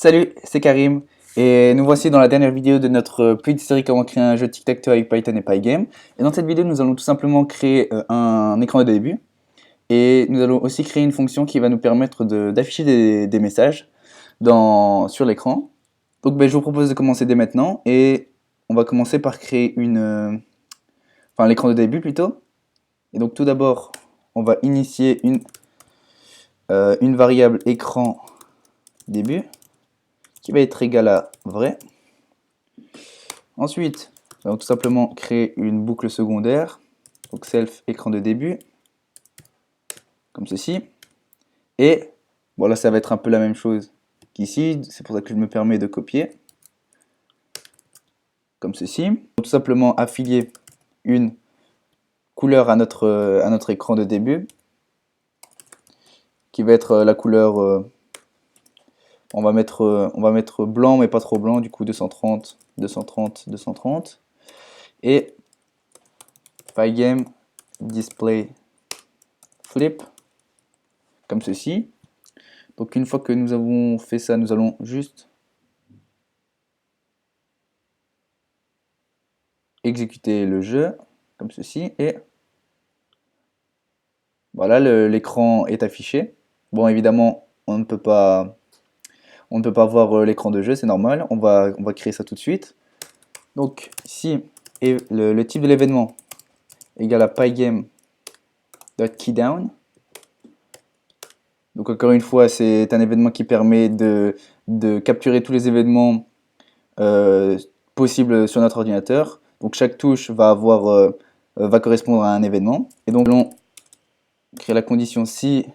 Salut, c'est Karim et nous voici dans la dernière vidéo de notre petite série comment créer un jeu tic-tac-toe avec Python et Pygame. Et dans cette vidéo, nous allons tout simplement créer un écran de début et nous allons aussi créer une fonction qui va nous permettre d'afficher des messages sur l'écran. Donc je vous propose de commencer dès maintenant et on va commencer par créer l'écran de début plutôt. Et donc tout d'abord, on va initier une variable écran début qui va être égal à vrai. Ensuite, nous allons tout simplement créer une boucle secondaire, donc self écran de début, comme ceci. Et voilà, ça va être un peu la même chose qu'ici, c'est pour ça que je me permets de copier, comme ceci. Tout simplement affilier une couleur à notre écran de début, qui va être la couleur, on va mettre blanc mais pas trop blanc, du coup 230, 230, 230. Et Pygame display flip, comme ceci. Donc une fois que nous avons fait ça, nous allons juste exécuter le jeu, comme ceci, et voilà, l'écran est affiché. Bon, évidemment, on ne peut pas voir l'écran de jeu, c'est normal, on va créer ça tout de suite. Donc ici, le type de l'événement égale à pygame.keydown. Donc encore une fois, c'est un événement qui permet de capturer tous les événements possibles sur notre ordinateur. Donc chaque touche va correspondre à un événement. Et donc on crée la condition si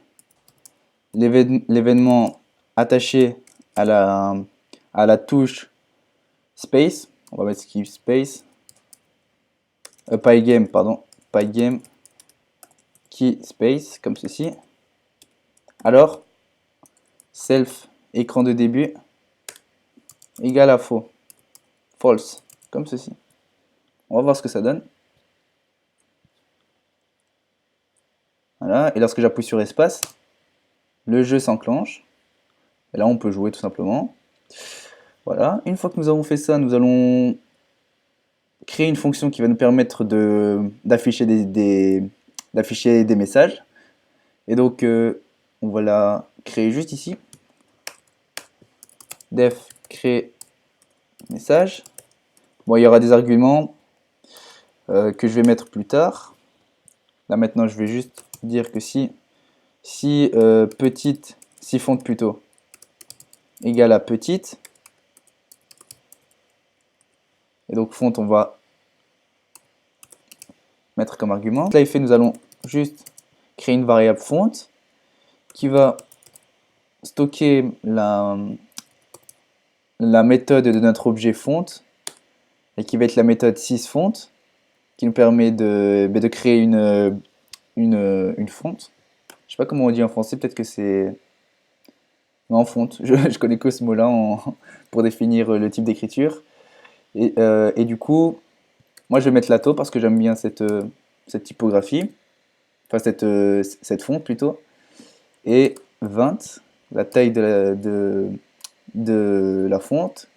l'événement attaché à la touche space, on va mettre skip space, pygame key space, comme ceci. Alors, self écran de début égale à false, comme ceci. On va voir ce que ça donne. Voilà, et lorsque j'appuie sur espace, le jeu s'enclenche. Et là, on peut jouer tout simplement. Voilà, une fois que nous avons fait ça, nous allons créer une fonction qui va nous permettre d'afficher des messages. Et donc, on va la créer juste ici. Def créer message. Bon, il y aura des arguments que je vais mettre plus tard. Là maintenant, je vais juste dire que si font plutôt égale à petite, et donc font on va mettre comme argument. Là, il fait, nous allons juste créer une variable font qui va stocker la méthode de notre objet font et qui va être la méthode sysfont qui nous permet de créer une font. Je sais pas comment on dit en français, peut-être que c'est en font. Je connais que ce mot-là pour définir le type d'écriture. Et du coup, moi je vais mettre lato parce que j'aime bien cette typographie, enfin cette font plutôt. Et 20, la taille de la fonte.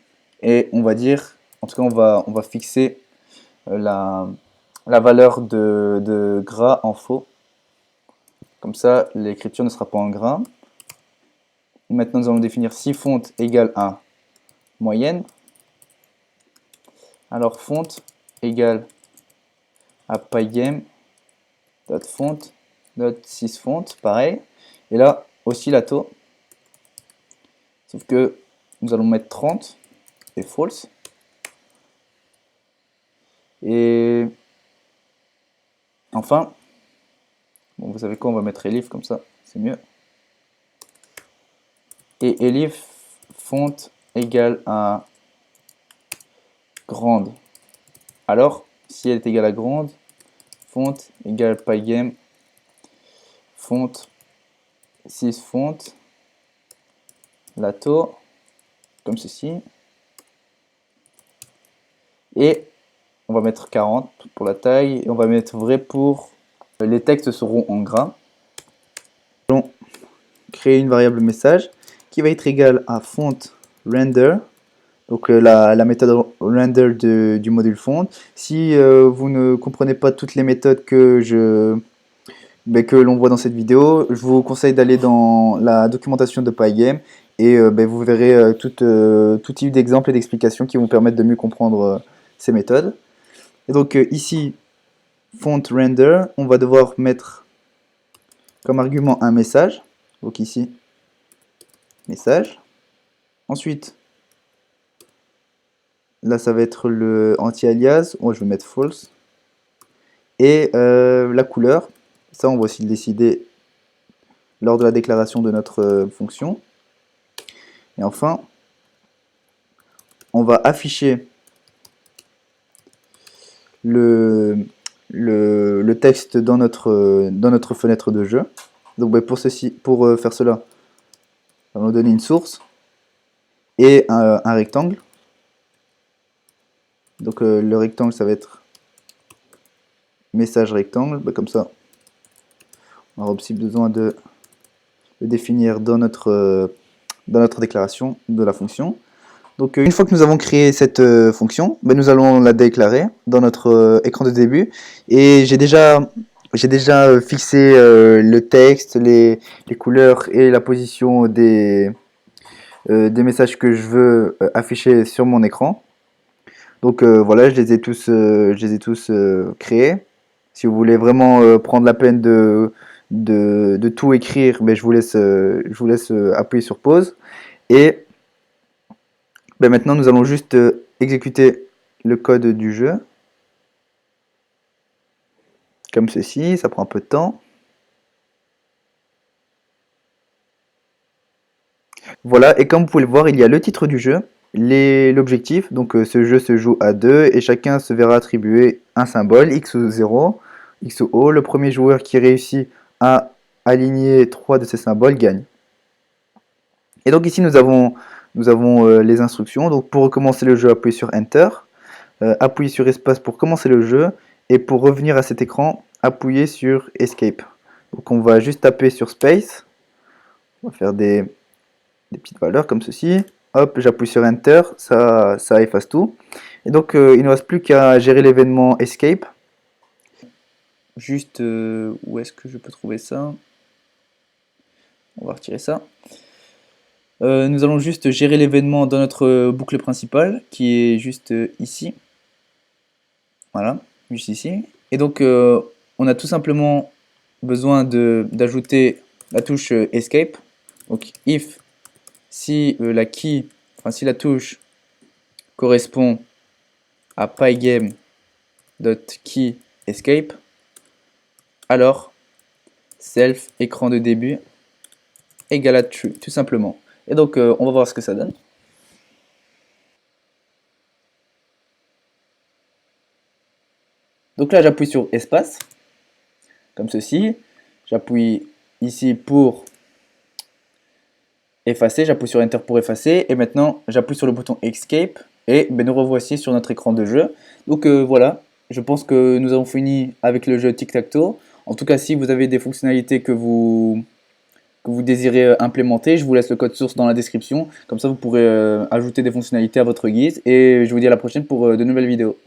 Et on va dire, en tout cas on va fixer la valeur de gras en faux. Comme ça, l'écriture ne sera pas en gras. Maintenant, nous allons définir si font égale à moyenne. Alors, font égale à pygame.font.sysfont, pareil. Et là, aussi la taux. Sauf que nous allons mettre 30 et false. Et enfin, bon, vous savez quoi, on va mettre elif comme ça, c'est mieux. Et elif font égale à grande. Alors, si elle est égale à grande, font égale pygame font sysfont lato comme ceci. Et on va mettre 40 pour la taille et on va mettre vrai pour les textes seront en gras. Nous allons créer une variable message qui va être égale à font render, donc la méthode render du module font. Si vous ne comprenez pas toutes les méthodes que l'on voit dans cette vidéo, je vous conseille d'aller dans la documentation de Pygame et vous verrez tout type d'exemples et d'explications qui vont permettre de mieux comprendre ces méthodes. Et donc ici, font render, on va devoir mettre comme argument un message. Donc ici, message. Ensuite, là ça va être le anti-alias. Moi je vais mettre false. Et la couleur, ça on va aussi le décider lors de la déclaration de notre fonction. Et enfin, on va afficher le texte dans notre fenêtre de jeu. Donc pour faire cela, on va nous donner une source et un rectangle. Donc le rectangle, ça va être message rectangle. Comme ça, on aura aussi besoin de le définir dans notre déclaration de la fonction. Donc une fois que nous avons créé cette fonction, nous allons la déclarer dans notre écran de début. Et j'ai déjà fixé le texte, les couleurs et la position des messages que je veux afficher sur mon écran. Donc voilà, je les ai tous créés. Si vous voulez vraiment prendre la peine de tout écrire, je vous laisse appuyer sur pause. Et maintenant, nous allons juste exécuter le code du jeu. Comme ceci, ça prend un peu de temps. Voilà, et comme vous pouvez le voir, il y a le titre du jeu, l'objectif, donc ce jeu se joue à deux et chacun se verra attribuer un symbole, X ou 0, X ou O. Le premier joueur qui réussit à aligner 3 de ces symboles gagne. Et donc ici nous avons les instructions. Donc pour recommencer le jeu, appuyez sur Enter, appuyez sur Espace pour commencer le jeu, et pour revenir à cet écran, appuyez sur Escape. Donc on va juste taper sur Space, on va faire des petites valeurs comme ceci. Hop, j'appuie sur Enter, ça efface tout. Et donc il ne reste plus qu'à gérer l'événement Escape. Juste, où est-ce que je peux trouver ça? On va retirer ça. Nous allons juste gérer l'événement dans notre boucle principale, qui est juste ici. Voilà, juste ici. Et donc on a tout simplement besoin d'ajouter la touche Escape. Donc if si si la touche correspond à pygame.key escape, alors self écran de début égale à true, tout simplement. Et donc on va voir ce que ça donne. Donc là j'appuie sur espace, comme ceci. J'appuie ici pour effacer, j'appuie sur Enter pour effacer, et maintenant j'appuie sur le bouton Escape, et nous revoici sur notre écran de jeu. Donc voilà, je pense que nous avons fini avec le jeu Tic-Tac-Toe. En tout cas, si vous avez des fonctionnalités que vous désirez implémenter, je vous laisse le code source dans la description, comme ça vous pourrez ajouter des fonctionnalités à votre guise, et je vous dis à la prochaine pour de nouvelles vidéos.